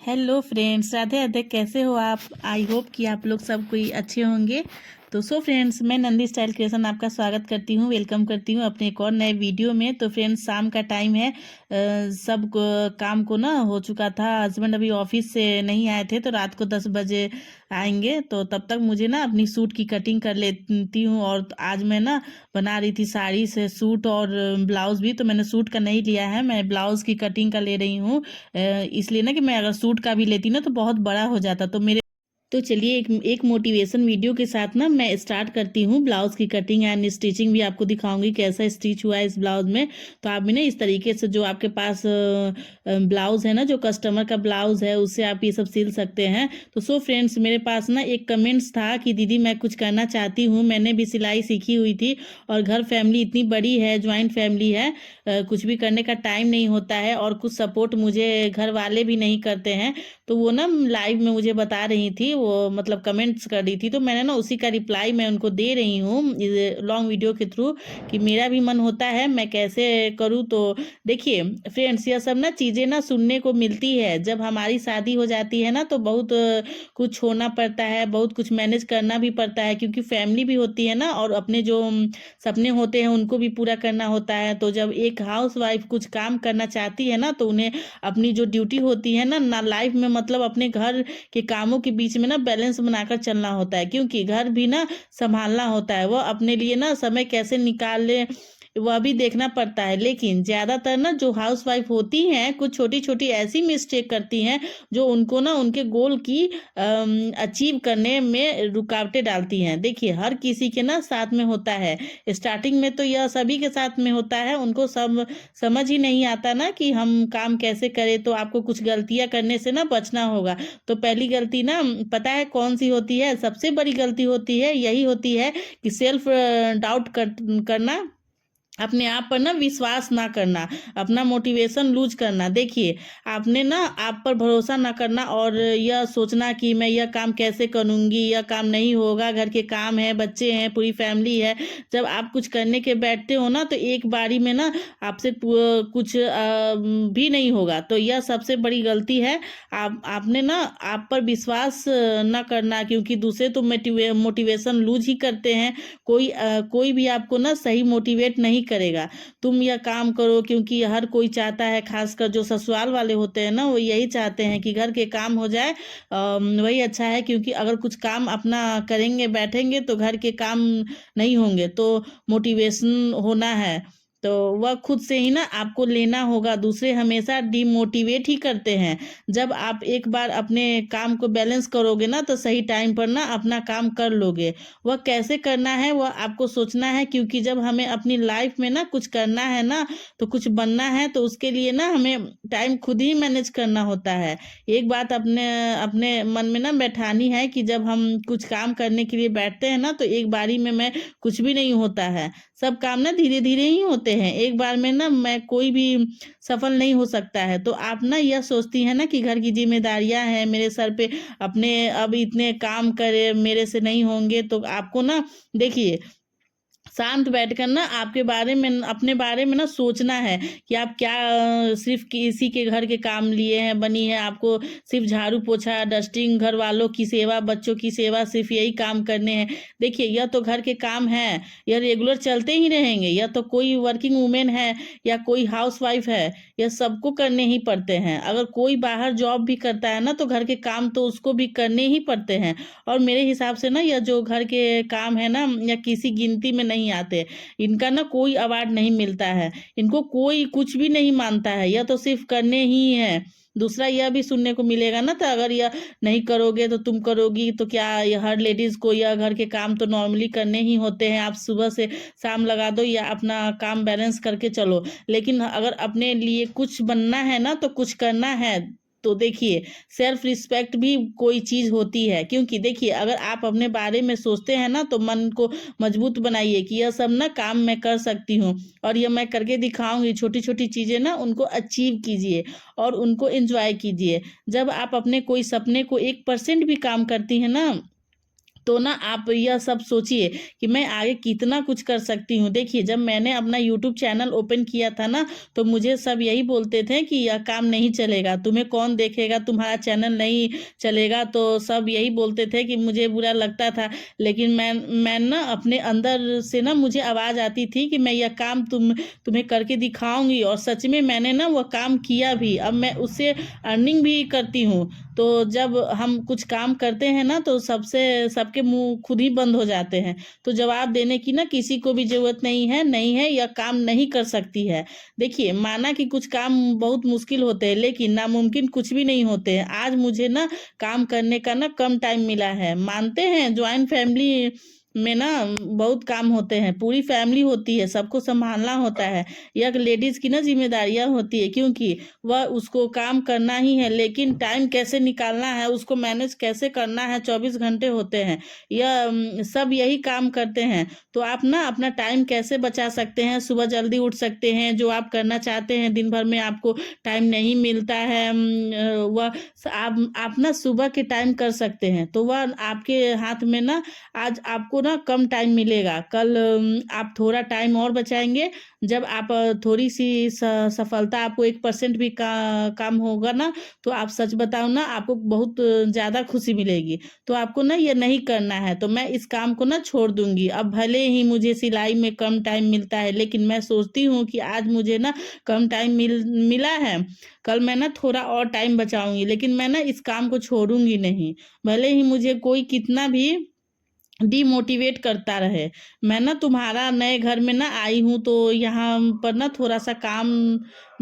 Hello friends, Radhe Radhe. कैसे हो आप? आई होप कि आप लोग सब कोई अच्छे होंगे। तो फ्रेंड्स, मैं नंदी स्टाइल क्रिएशन आपका स्वागत करती हूँ, वेलकम करती हूँ अपने एक और नए वीडियो में। तो फ्रेंड्स, शाम का टाइम है। काम को ना हो चुका था। हस्बैंड अभी ऑफिस से नहीं आए थे, तो रात को 10 बजे आएंगे। तो तब तक मुझे ना अपनी सूट की कटिंग कर लेती हूँ। और आज मैं ना बना रही थी साड़ी से सूट और ब्लाउज भी। तो मैंने सूट का नहीं लिया है, मैं ब्लाउज की कटिंग का ले रही हूँ। इसलिए ना कि मैं अगर सूट का भी लेती ना तो बहुत बड़ा हो जाता। तो चलिए एक मोटिवेशन वीडियो के साथ ना मैं स्टार्ट करती हूँ। ब्लाउज की कटिंग एंड स्टिचिंग भी आपको दिखाऊंगी, कैसा स्टिच हुआ है इस ब्लाउज में। तो आप भी ना इस तरीके से, जो आपके पास ब्लाउज है ना, जो कस्टमर का ब्लाउज है, उससे आप ये सब सिल सकते हैं। तो फ्रेंड्स, मेरे पास ना एक कमेंट्स था कि दीदी मैं कुछ करना चाहती हूँ, मैंने भी सिलाई सीखी हुई थी और घर फैमिली इतनी बड़ी है, ज्वाइंट फैमिली है, कुछ भी करने का टाइम नहीं होता है और कुछ सपोर्ट मुझे घर वाले भी नहीं करते हैं। तो वो ना लाइव में मुझे बता रही थी, वो मतलब कमेंट्स कर रही थी। तो मैंने ना उसी का रिप्लाई मैं उनको दे रही हूँ लॉन्ग वीडियो के थ्रू, कि मेरा भी मन होता है, मैं कैसे करूँ। तो देखिए फ्रेंड्स, यह सब ना चीज़ें ना सुनने को मिलती है। जब हमारी शादी हो जाती है ना, तो बहुत कुछ होना पड़ता है, बहुत कुछ मैनेज करना भी पड़ता है, क्योंकि फैमिली भी होती है ना, और अपने जो सपने होते हैं उनको भी पूरा करना होता है। तो जब एक हाउस वाइफ कुछ काम करना चाहती है ना, तो उन्हें अपनी जो ड्यूटी होती है ना लाइफ में, मतलब अपने घर के कामों के बीच में ना बैलेंस बनाकर चलना होता है, क्योंकि घर भी ना संभालना होता है। वो अपने लिए ना समय कैसे निकाले वह भी देखना पड़ता है। लेकिन ज्यादातर ना जो हाउस वाइफ होती हैं, कुछ छोटी छोटी ऐसी मिस्टेक करती हैं जो उनको ना उनके गोल की अचीव करने में रुकावटें डालती हैं। देखिए, हर किसी के ना साथ में होता है। स्टार्टिंग में तो यह सभी के साथ में होता है, उनको सब समझ ही नहीं आता ना कि हम काम कैसे करें। तो आपको कुछ गलतियां करने से ना बचना होगा। तो पहली गलती ना पता है कौन सी होती है? सबसे बड़ी गलती होती है, यही होती है कि सेल्फ डाउट करना, अपने आप पर ना विश्वास ना करना, अपना मोटिवेशन लूज करना। देखिए, आपने ना आप पर भरोसा ना करना और यह सोचना कि मैं यह काम कैसे करूंगी, यह काम नहीं होगा, घर के काम है, बच्चे हैं, पूरी फैमिली है। जब आप कुछ करने के बैठते हो ना, तो एक बारी में ना आपसे कुछ भी नहीं होगा। तो यह सबसे बड़ी गलती है। आपने ना आप पर विश्वास ना करना, क्योंकि दूसरे तो मोटिवेशन लूज ही करते हैं। कोई भी आपको ना सही मोटिवेट नहीं करेगा। तुम यह काम करो, क्योंकि हर कोई चाहता है, खासकर जो ससुराल वाले होते हैं ना, वो यही चाहते हैं कि घर के काम हो जाए। वही अच्छा है, क्योंकि अगर कुछ काम अपना करेंगे बैठेंगे तो घर के काम नहीं होंगे। तो मोटिवेशन होना है तो वह खुद से ही ना आपको लेना होगा। दूसरे हमेशा डिमोटिवेट ही करते हैं। जब आप एक बार अपने काम को बैलेंस करोगे ना, तो सही टाइम पर ना अपना काम कर लोगे। वह कैसे करना है वह आपको सोचना है, क्योंकि जब हमें अपनी लाइफ में ना कुछ करना है ना, तो कुछ बनना है, तो उसके लिए ना हमें टाइम खुद ही मैनेज करना होता है। एक बात अपने अपने मन में ना बैठानी है कि जब हम कुछ काम करने के लिए बैठते हैं ना, तो एक बारी में मैं कुछ भी नहीं होता है। सब काम ना धीरे धीरे ही होते हैं। एक बार में ना मैं कोई भी सफल नहीं हो सकता है। तो आप ना यह सोचती है ना कि घर की जिम्मेदारियां हैं मेरे सर पे, अपने अब इतने काम करे मेरे से नहीं होंगे। तो आपको ना देखिए, शांत बैठकर ना आपके बारे में, अपने बारे में ना सोचना है कि आप क्या सिर्फ किसी के घर के काम लिए हैं, बनी है आपको सिर्फ झाड़ू पोछा, डस्टिंग, घर वालों की सेवा, बच्चों की सेवा, सिर्फ यही काम करने हैं। देखिए, यह तो घर के काम है, यह रेगुलर चलते ही रहेंगे। यह तो कोई वर्किंग वुमेन है या कोई हाउस वाइफ है, यह सबको करने ही पड़ते हैं। अगर कोई बाहर जॉब भी करता है ना, तो घर के काम तो उसको भी करने ही पड़ते हैं। और मेरे हिसाब से ना यह जो घर के काम है ना, या किसी गिनती में नहीं आते। इनका ना कोई अवार्ड नहीं मिलता है, इनको कोई कुछ भी नहीं मानता है, यह तो सिर्फ करने ही है। दूसरा यह भी सुनने को मिलेगा ना, तो अगर यह नहीं करोगे तो तुम करोगी, तो क्या यह हर लेडीज को यह घर के काम तो नॉर्मली करने ही होते हैं। आप सुबह से शाम लगा दो या अपना काम बैलेंस करके चलो। लेकिन अगर अपने लिए कुछ बनना है ना, तो कुछ करना है। तो देखिए, सेल्फ रिस्पेक्ट भी कोई चीज होती है। क्योंकि देखिए, अगर आप अपने बारे में सोचते हैं ना, तो मन को मजबूत बनाइए कि यह सब ना काम मैं कर सकती हूँ और यह मैं करके दिखाऊंगी। छोटी छोटी चीजें ना उनको अचीव कीजिए और उनको एंजॉय कीजिए। जब आप अपने कोई सपने को 1% भी काम करती हैं ना, तो ना आप यह सब सोचिए कि मैं आगे कितना कुछ कर सकती हूँ। देखिए, जब मैंने अपना यूट्यूब चैनल ओपन किया था ना, तो मुझे सब यही बोलते थे कि यह काम नहीं चलेगा, तुम्हें कौन देखेगा, तुम्हारा चैनल नहीं चलेगा। तो सब यही बोलते थे कि मुझे बुरा लगता था। लेकिन मैं ना अपने अंदर से ना मुझे आवाज़ आती थी कि मैं यह काम तुम्हें करके दिखाऊंगी। और सच में मैंने ना वह काम किया भी। अब मैं उससे अर्निंग भी करती हूँ। तो जब हम कुछ काम करते हैं ना, तो सबके मुंह खुद ही बंद हो जाते हैं। तो जवाब देने की ना किसी को भी जरूरत नहीं है, यह काम नहीं कर सकती है। देखिए, माना कि कुछ काम बहुत मुश्किल होते हैं, लेकिन नामुमकिन कुछ भी नहीं होते हैं। आज मुझे ना काम करने का ना कम टाइम मिला है। मानते हैं ज्वाइंट फैमिली में ना बहुत काम होते हैं, पूरी फैमिली होती है, सबको संभालना होता है। यह लेडीज की ना जिम्मेदारियां होती है, क्योंकि वह उसको काम करना ही है। लेकिन टाइम कैसे निकालना है, उसको मैनेज कैसे करना है, 24 घंटे होते हैं, यह सब यही काम करते हैं। तो आप ना अपना टाइम कैसे बचा सकते हैं, सुबह जल्दी उठ सकते हैं, जो आप करना चाहते हैं दिन भर में आपको टाइम नहीं मिलता है, वह आप ना सुबह के टाइम कर सकते हैं। तो वह आपके हाथ में ना आज आपको ना कम टाइम मिलेगा, कल आप थोड़ा टाइम और बचाएंगे। जब आप थोड़ी सी सफलता आपको 1% भी काम होगा ना, तो आप सच बताओ ना, आपको बहुत ज़्यादा खुशी मिलेगी। तो आपको ना ये नहीं करना है। तो मैं इस काम को ना छोड़ दूंगी। अब भले ही मुझे सिलाई में कम टाइम मिलता है, लेकिन मैं सोचती हूँ कि आज मुझे ना कम टाइम मिला है, कल मैं ना थोड़ा और टाइम बचाऊंगी, लेकिन मैं ना इस काम को छोड़ूंगी नहीं। भले ही मुझे कोई कितना भी डिमोटिवेट करता रहे। मैं ना तुम्हारा नए घर में ना आई हूँ, तो यहाँ पर ना थोड़ा सा काम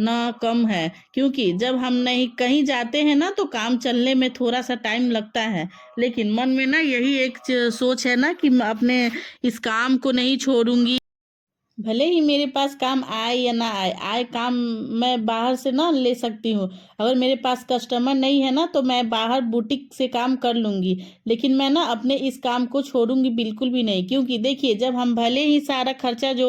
ना कम है, क्योंकि जब हम नहीं कहीं जाते हैं ना, तो काम चलने में थोड़ा सा टाइम लगता है। लेकिन मन में ना यही एक सोच है ना कि मैं अपने इस काम को नहीं छोड़ूंगी। भले ही मेरे पास काम आए या ना आए, आए काम मैं बाहर से ना ले सकती हूँ। अगर मेरे पास कस्टमर नहीं है ना, तो मैं बाहर बुटीक से काम कर लूँगी। लेकिन मैं ना अपने इस काम को छोड़ूंगी बिल्कुल भी नहीं। क्योंकि देखिए, जब हम भले ही सारा खर्चा जो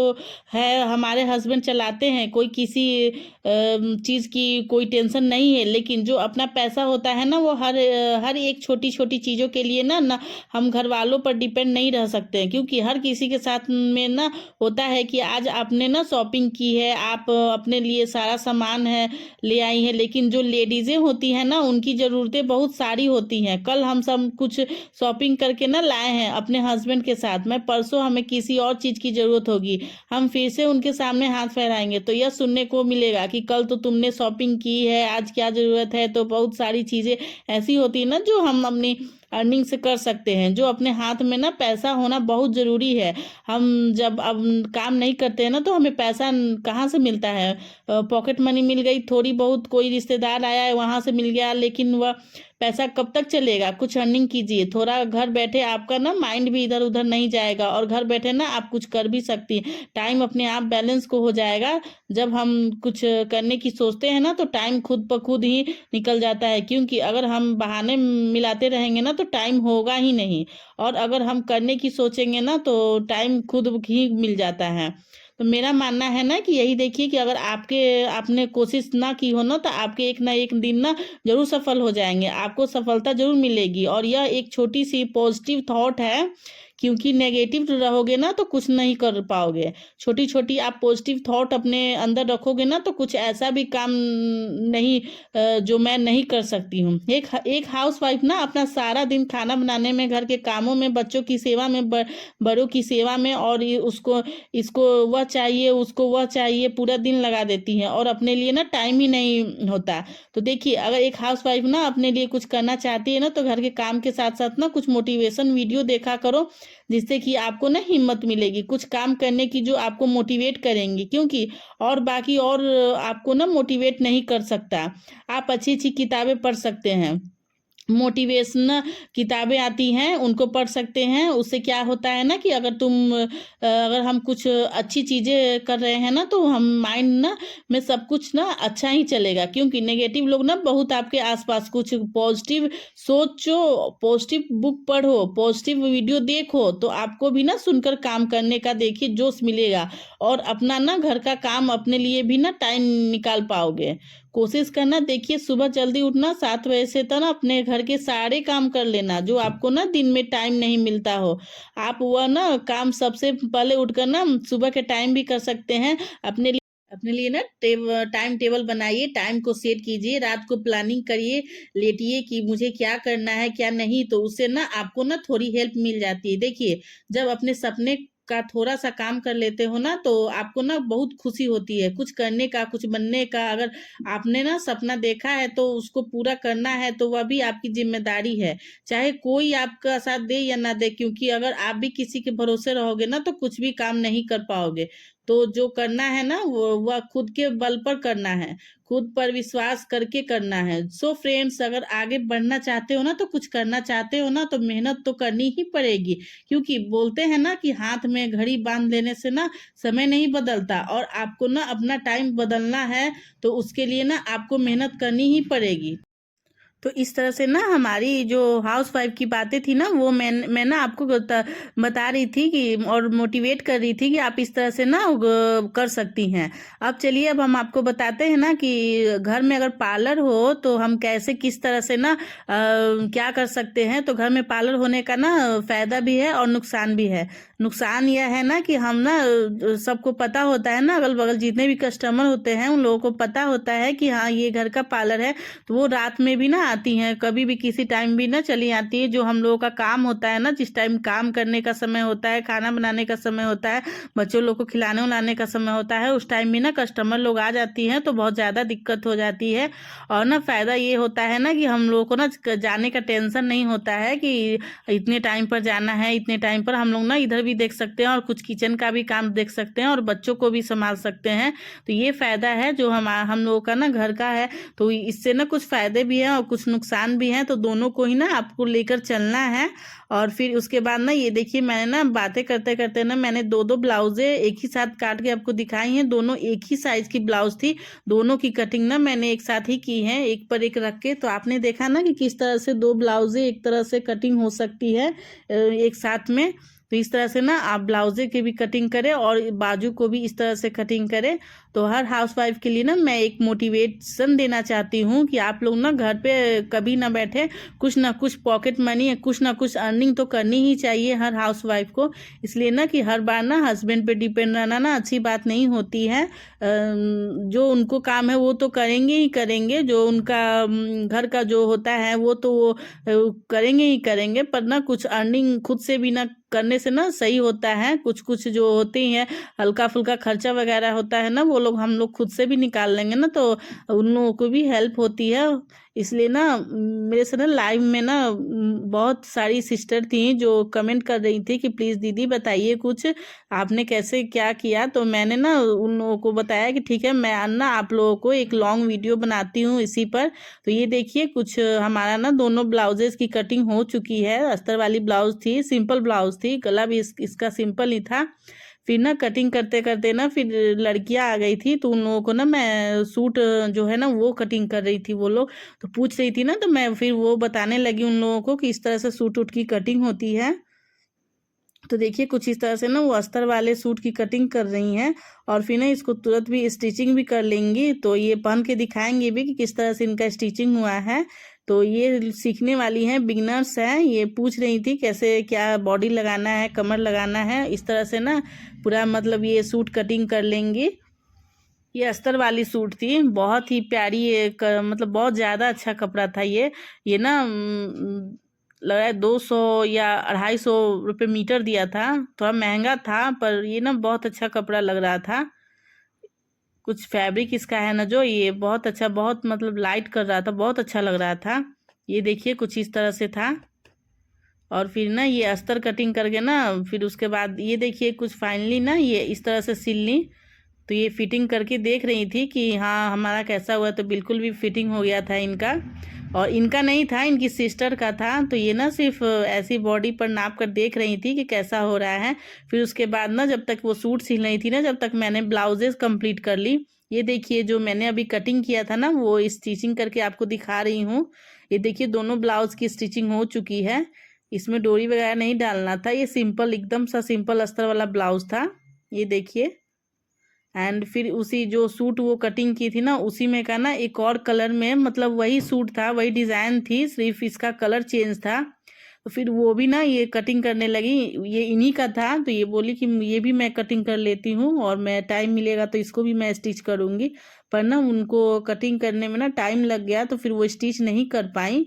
है हमारे हस्बैंड चलाते हैं, कोई किसी चीज़ की कोई टेंशन नहीं है, लेकिन जो अपना पैसा होता है ना, वो हर एक छोटी छोटी चीज़ों के लिए ना हम घर वालों पर डिपेंड नहीं रह सकते हैं। क्योंकि हर किसी के साथ में ना होता है कि आज आपने ना शॉपिंग की है, आप अपने लिए सारा सामान है ले आई हैं, लेकिन जो लेडीज़ें होती हैं ना, उनकी ज़रूरतें बहुत सारी होती हैं। कल हम सब कुछ शॉपिंग करके ना लाए हैं अपने हस्बैंड के साथ में, परसों हमें किसी और चीज़ की ज़रूरत होगी, हम फिर से उनके सामने हाथ फैलाएंगे, तो यह सुनने को मिलेगा कि कल तो तुमने शॉपिंग की है, आज क्या ज़रूरत है। तो बहुत सारी चीज़ें ऐसी होती है ना जो हम अपनी अर्निंग से कर सकते हैं। जो अपने हाथ में ना पैसा होना बहुत ज़रूरी है। हम जब अब काम नहीं करते हैं ना, तो हमें पैसा कहाँ से मिलता है। पॉकेट मनी मिल गई थोड़ी बहुत, कोई रिश्तेदार आया है वहाँ से मिल गया, लेकिन वह पैसा कब तक चलेगा। कुछ अर्निंग कीजिए, थोड़ा घर बैठे आपका ना माइंड भी इधर उधर नहीं जाएगा, और घर बैठे ना आप कुछ कर भी सकती हैं। टाइम अपने आप बैलेंस को हो जाएगा। जब हम कुछ करने की सोचते हैं ना, तो टाइम खुद ब खुद ही निकल जाता है। क्योंकि अगर हम बहाने मिलाते रहेंगे ना, तो टाइम होगा ही नहीं। और अगर हम करने की सोचेंगे ना, तो टाइम खुद ही मिल जाता है। तो मेरा मानना है ना कि यही देखिए कि अगर आपने कोशिश ना की हो ना, तो आपके एक ना एक दिन ना जरूर सफल हो जाएंगे, आपको सफलता जरूर मिलेगी। और यह एक छोटी सी पॉजिटिव थॉट है, क्योंकि नेगेटिव रहोगे ना तो कुछ नहीं कर पाओगे। छोटी छोटी आप पॉजिटिव थॉट अपने अंदर रखोगे ना, तो कुछ ऐसा भी काम नहीं जो मैं नहीं कर सकती हूँ। एक हाउस वाइफ ना अपना सारा दिन खाना बनाने में, घर के कामों में, बच्चों की सेवा में, बड़ों की सेवा में, और उसको इसको वह चाहिए, उसको वह चाहिए, पूरा दिन लगा देती हैं, और अपने लिए ना टाइम ही नहीं होता। तो देखिए, अगर एक हाउस वाइफ ना अपने लिए कुछ करना चाहती है ना, तो घर के काम के साथ साथ ना कुछ मोटिवेशन वीडियो देखा करो, जिससे कि आपको ना हिम्मत मिलेगी कुछ काम करने की, जो आपको मोटिवेट करेंगी। क्योंकि और बाकी और आपको ना मोटिवेट नहीं कर सकता। आप अच्छी अच्छी किताबें पढ़ सकते हैं, मोटिवेशनल किताबें आती हैं, उनको पढ़ सकते हैं। उससे क्या होता है ना कि अगर हम कुछ अच्छी चीज़ें कर रहे हैं ना, तो हम माइंड ना में सब कुछ ना अच्छा ही चलेगा। क्योंकि नेगेटिव लोग ना बहुत आपके आसपास, कुछ पॉजिटिव सोचो, पॉजिटिव बुक पढ़ो, पॉजिटिव वीडियो देखो, तो आपको भी ना सुनकर काम करने का देखिए जोश मिलेगा, और अपना ना घर का काम अपने लिए भी ना टाइम निकाल पाओगे। कोशिश करना, देखिए सुबह जल्दी उठना, 7 बजे से तो ना अपने घर के सारे काम कर लेना जो आपको ना दिन में टाइम नहीं मिलता हो। आप वह ना काम सबसे पहले उठकर ना सुबह के टाइम भी कर सकते हैं। अपने लिए ना टाइम टेबल बनाइए, टाइम को सेट कीजिए, रात को प्लानिंग करिए, लेटिए कि मुझे क्या करना है क्या नहीं, तो उससे ना आपको ना थोड़ी हेल्प मिल जाती है। देखिए जब अपने सपने का थोड़ा सा काम कर लेते हो ना तो आपको ना बहुत खुशी होती है कुछ करने का, कुछ बनने का। अगर आपने ना सपना देखा है तो उसको पूरा करना है, तो वह भी आपकी जिम्मेदारी है, चाहे कोई आपका साथ दे या ना दे, क्योंकि अगर आप भी किसी के भरोसे रहोगे ना तो कुछ भी काम नहीं कर पाओगे। तो जो करना है ना वो वह खुद के बल पर करना है, खुद पर विश्वास करके करना है। सो फ्रेंड्स, अगर आगे बढ़ना चाहते हो ना, तो कुछ करना चाहते हो ना, तो मेहनत तो करनी ही पड़ेगी, क्योंकि बोलते हैं ना कि हाथ में घड़ी बांध लेने से ना समय नहीं बदलता, और आपको ना अपना टाइम बदलना है तो उसके लिए ना आपको मेहनत करनी ही पड़ेगी। तो इस तरह से ना हमारी जो हाउस वाइफ की बातें थी ना वो मैं ना आपको बता रही थी कि और मोटिवेट कर रही थी कि आप इस तरह से ना कर सकती हैं। अब चलिए, अब हम आपको बताते हैं ना कि घर में अगर पार्लर हो तो हम कैसे किस तरह से ना क्या कर सकते हैं। तो घर में पार्लर होने का ना फायदा भी है और नुकसान भी है। नुकसान यह है ना कि हम ना सबको पता होता है ना, अगल बगल जितने भी कस्टमर होते हैं उन लोगों को पता होता है कि हाँ ये घर का पार्लर है, तो वो रात में भी ना आती हैं, कभी भी किसी टाइम भी ना चली आती है। जो हम लोगों का काम होता है ना, जिस टाइम काम करने का समय होता है, खाना बनाने का समय होता है, बच्चों लोग को खिलाने उलाने का समय होता है, उस टाइम भी ना कस्टमर लोग आ जाती हैं तो बहुत ज़्यादा दिक्कत हो जाती है। और ना फ़ायदा ये होता है ना कि हम लोगों को ना जाने का टेंशन नहीं होता है कि इतने टाइम पर जाना है, इतने टाइम पर हम लोग ना इधर भी देख सकते हैं और कुछ किचन का भी काम देख सकते हैं और बच्चों को भी संभाल सकते हैं। तो ये फ़ायदा है जो हम लोगों का ना घर का है। तो इससे ना कुछ फ़ायदे भी हैं और कुछ नुकसान भी हैं, तो दोनों को ही ना आपको लेकर चलना है। और फिर उसके बाद ना ये देखिए, मैंने ना बातें करते करते ना मैंने दो दो ब्लाउज़ें एक ही साथ काट के आपको दिखाई हैं। दोनों एक ही साइज़ की ब्लाउज़ थी, दोनों की कटिंग ना मैंने एक साथ ही की है, एक पर एक रख के। तो आपने देखा ना कि किस तरह से दो ब्लाउज़ें एक तरह से कटिंग हो सकती है एक साथ में। तो इस तरह से ना आप ब्लाउज़े की भी कटिंग करें और बाजू को भी इस तरह से कटिंग करें। तो हर हाउसवाइफ के लिए ना मैं एक मोटिवेशन देना चाहती हूँ कि आप लोग ना घर पे कभी ना बैठे, कुछ ना कुछ पॉकेट मनी, कुछ ना कुछ अर्निंग तो करनी ही चाहिए हर हाउसवाइफ को। इसलिए ना कि हर बार ना हस्बैंड पे डिपेंड रहना ना अच्छी बात नहीं होती है। जो उनको काम है वो तो करेंगे ही करेंगे, जो उनका घर का जो होता है वो तो वो करेंगे ही करेंगे, पर ना कुछ अर्निंग खुद से भी ना करने से ना सही होता है। कुछ कुछ जो होती हैं हल्का फुल्का खर्चा वगैरह होता है ना, वो लोग हम लोग खुद से भी निकाल लेंगे ना, तो उन लोगों को भी हेल्प होती है। इसलिए ना मेरे से ना लाइव में ना बहुत सारी सिस्टर थी जो कमेंट कर रही थी कि प्लीज़ दीदी बताइए कुछ, आपने कैसे क्या किया। तो मैंने ना उन लोगों को बताया कि ठीक है, मैं ना आप लोगों को एक लॉन्ग वीडियो बनाती हूँ इसी पर। तो ये देखिए, कुछ हमारा ना दोनों ब्लाउजेस की कटिंग हो चुकी है। अस्तर वाली ब्लाउज थी, सिंपल ब्लाउज थी, गला भी इसका सिंपल ही था। फिर ना कटिंग करते करते ना फिर लड़कियां आ गई थी, तो उन लोगों को ना मैं सूट जो है ना वो कटिंग कर रही थी। वो लोग तो पूछ रही थी ना, तो मैं फिर वो बताने लगी उन लोगों को कि इस तरह से सूट उट की कटिंग होती है। तो देखिए कुछ इस तरह से ना वो अस्तर वाले सूट की कटिंग कर रही हैं और फिर ना इसको तुरंत भी स्टिचिंग भी कर लेंगी। तो ये पहन के दिखाएंगे भी कि किस तरह से इनका स्टिचिंग हुआ है। तो ये सीखने वाली हैं, बिगनर्स हैं। ये पूछ रही थी कैसे क्या बॉडी लगाना है, कमर लगाना है, इस तरह से ना पूरा मतलब ये सूट कटिंग कर लेंगी। ये अस्तर वाली सूट थी, बहुत ही प्यारी, मतलब बहुत ज़्यादा अच्छा कपड़ा था ये ना लग रहा है 200 या 250 रुपये मीटर दिया था। थोड़ा महंगा था पर ये ना बहुत अच्छा कपड़ा लग रहा था। कुछ फैब्रिक इसका है ना जो ये बहुत अच्छा, बहुत मतलब लाइट कर रहा था, बहुत अच्छा लग रहा था। ये देखिए कुछ इस तरह से था। और फिर ना ये अस्तर कटिंग करके ना फिर उसके बाद ये देखिए कुछ फाइनली ना ये इस तरह से सिल ली। तो ये फिटिंग करके देख रही थी कि हाँ हमारा कैसा हुआ, तो बिल्कुल भी फिटिंग हो गया था इनका। और इनका नहीं था, इनकी सिस्टर का था। तो ये ना सिर्फ ऐसी बॉडी पर नाप कर देख रही थी कि कैसा हो रहा है। फिर उसके बाद ना जब तक वो सूट सिल रही थी ना, जब तक मैंने ब्लाउजेस कंप्लीट कर ली। ये देखिए जो मैंने अभी कटिंग किया था ना वो स्टिचिंग करके आपको दिखा रही हूँ। ये देखिए दोनों ब्लाउज की स्टिचिंग हो चुकी है। इसमें डोरी वगैरह नहीं डालना था, ये सिंपल एकदम सा सिंपल अस्तर वाला ब्लाउज था। ये देखिए एंड फिर उसी जो सूट वो कटिंग की थी ना उसी में का ना एक और कलर में, मतलब वही सूट था, वही डिज़ाइन थी, सिर्फ इसका कलर चेंज था। तो फिर वो भी ना ये कटिंग करने लगी, ये इन्हीं का था, तो ये बोली कि ये भी मैं कटिंग कर लेती हूँ और मैं टाइम मिलेगा तो इसको भी मैं स्टिच करूँगी। पर ना उनको कटिंग करने में ना टाइम लग गया तो फिर वो स्टिच नहीं कर पाई।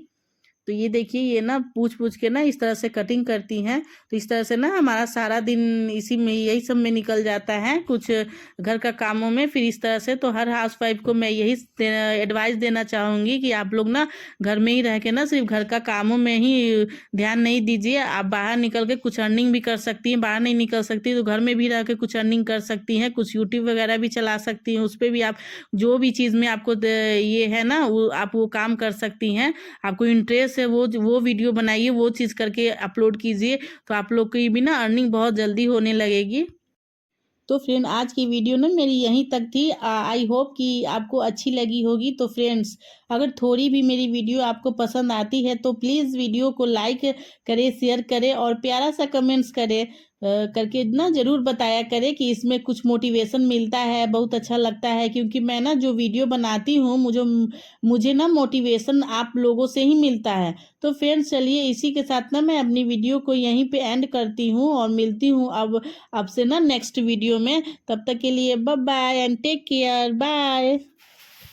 तो ये देखिए ये ना पूछ पूछ के ना इस तरह से कटिंग करती हैं। तो इस तरह से ना हमारा सारा दिन इसी में यही सब में निकल जाता है, कुछ घर का कामों में। फिर इस तरह से तो हर हाउसवाइफ को मैं यही एडवाइस देना चाहूँगी कि आप लोग ना घर में ही रह के ना सिर्फ घर का कामों में ही ध्यान नहीं दीजिए। आप बाहर निकल के कुछ अर्निंग भी कर सकती हैं, बाहर नहीं निकल सकती तो घर में भी रह के कुछ अर्निंग कर सकती हैं, कुछ यूट्यूब वगैरह भी चला सकती हैं, उस पर भी आप जो भी चीज़ में आपको ये है ना वो आप वो काम कर सकती हैं। आपको इंटरेस्ट है वो वीडियो बनाइए, वो चीज़ करके अपलोड कीजिए, तो आप लोग की भी ना अर्निंग बहुत जल्दी होने लगेगी। तो फ्रेंड आज की वीडियो ना मेरी यहीं तक थी। आई होप कि आपको अच्छी लगी होगी। तो फ्रेंड्स अगर थोड़ी भी मेरी वीडियो आपको पसंद आती है तो प्लीज़ वीडियो को लाइक करें, शेयर करें और प्यारा सा कमेंट्स करें, करके ना ज़रूर बताया करें कि इसमें कुछ मोटिवेशन मिलता है, बहुत अच्छा लगता है। क्योंकि मैं ना जो वीडियो बनाती हूँ मुझे ना मोटिवेशन आप लोगों से ही मिलता है। तो फ्रेंड्स चलिए इसी के साथ ना मैं अपनी वीडियो को यहीं पे एंड करती हूँ और मिलती हूँ अब आपसे ना नेक्स्ट वीडियो में। तब तक के लिए bye bye and take care, bye.